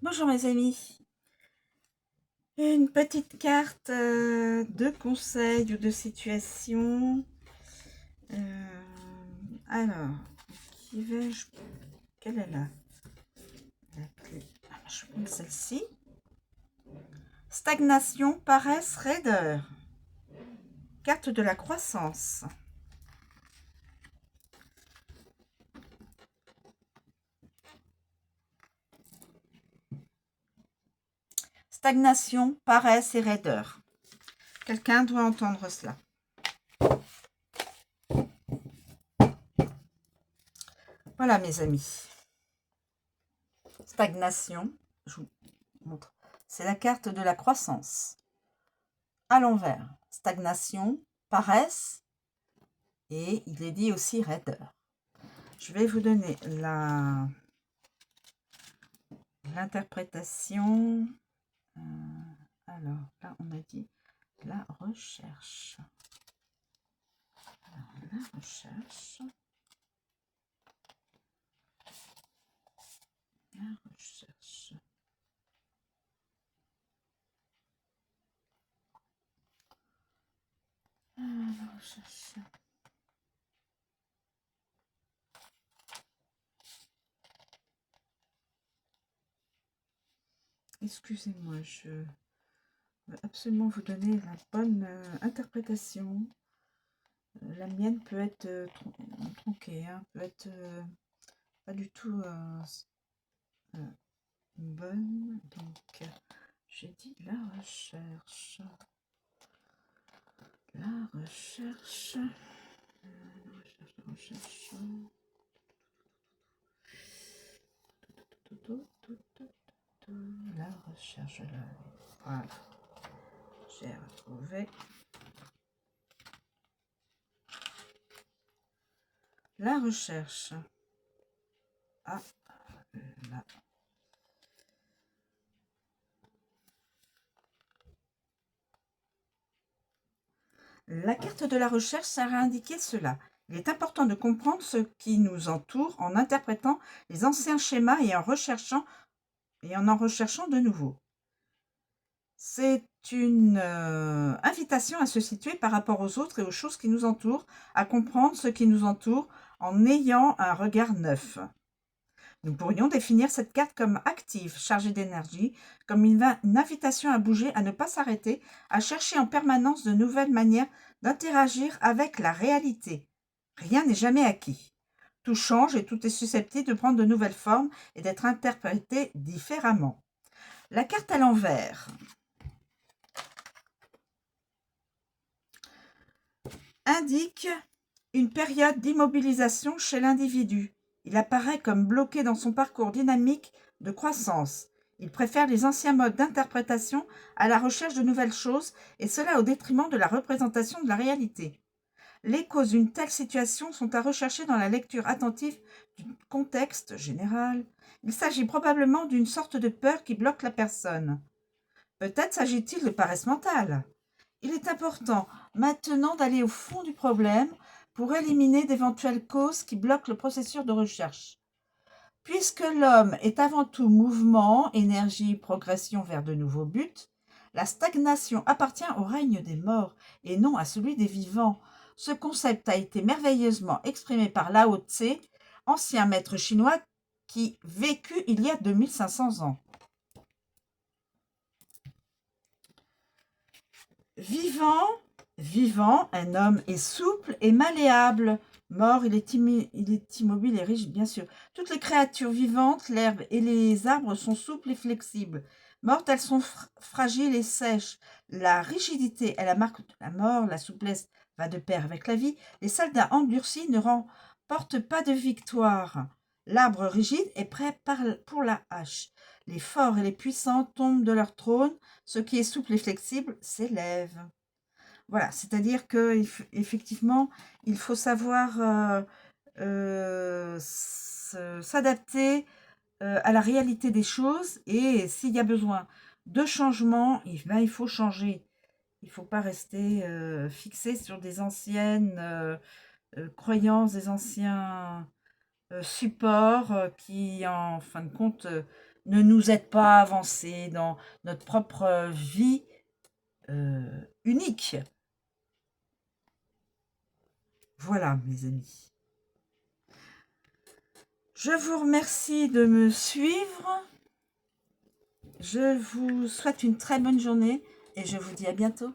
Bonjour mes amis, une petite carte de conseil ou de situation. Euh, alors, qui vais-je... Quelle est la plus... Je vais prendre celle-ci. Stagnation, paresse, raideur. Carte de la croissance. Stagnation, paresse et raideur. Quelqu'un doit entendre cela. Voilà mes amis. Stagnation, je vous montre. C'est la carte de la croissance. À l'envers, stagnation, paresse, et il est dit aussi raideur. Je vais vous donner l'interprétation. Alors, là, on a dit la recherche. Alors, la recherche. La recherche. La recherche. Excusez-moi, je veux absolument vous donner la bonne interprétation. La mienne peut être tronquée, hein, peut être pas du tout bonne. Donc, j'ai dit la recherche. La recherche. La recherche. La recherche. Voilà. J'ai retrouvé. La recherche. Ah, là. La carte de la recherche sert à indiquer cela. Il est important de comprendre ce qui nous entoure en interprétant les anciens schémas et en en recherchant de nouveaux. C'est une invitation à se situer par rapport aux autres et aux choses qui nous entourent, à comprendre ce qui nous entoure en ayant un regard neuf. Nous pourrions définir cette carte comme active, chargée d'énergie, comme une invitation à bouger, à ne pas s'arrêter, à chercher en permanence de nouvelles manières d'interagir avec la réalité. Rien n'est jamais acquis. Tout change et tout est susceptible de prendre de nouvelles formes et d'être interprété différemment. La carte à l'envers indique une période d'immobilisation chez l'individu. Il apparaît comme bloqué dans son parcours dynamique de croissance. Il préfère les anciens modes d'interprétation à la recherche de nouvelles choses, et cela au détriment de la représentation de la réalité. Les causes d'une telle situation sont à rechercher dans la lecture attentive du contexte général. Il s'agit probablement d'une sorte de peur qui bloque la personne. Peut-être s'agit-il de paresse mentale. Il est important maintenant d'aller au fond du problème pour éliminer d'éventuelles causes qui bloquent le processus de recherche. Puisque l'homme est avant tout mouvement, énergie, progression vers de nouveaux buts, la stagnation appartient au règne des morts et non à celui des vivants. Ce concept a été merveilleusement exprimé par Lao Tse, ancien maître chinois qui vécut il y a 2500 ans. Vivant, un homme est souple et malléable. Mort, il est immobile et rigide, bien sûr. Toutes les créatures vivantes, l'herbe et les arbres sont souples et flexibles. Mortes, elles sont fragiles et sèches. La rigidité est la marque de la mort, la souplesse va de pair avec la vie. Les soldats endurcis ne remportent pas de victoire. L'arbre rigide est prêt pour la hache. Les forts et les puissants tombent de leur trône. Ce qui est souple et flexible s'élève. Voilà, c'est-à-dire qu'effectivement, il faut savoir s'adapter à la réalité des choses, et s'il y a besoin de changement, il faut changer. Il ne faut pas rester fixé sur des anciennes croyances, des anciens supports qui, en fin de compte, ne nous aide pas à avancer dans notre propre vie unique. Voilà, mes amis. Je vous remercie de me suivre. Je vous souhaite une très bonne journée et je vous dis à bientôt.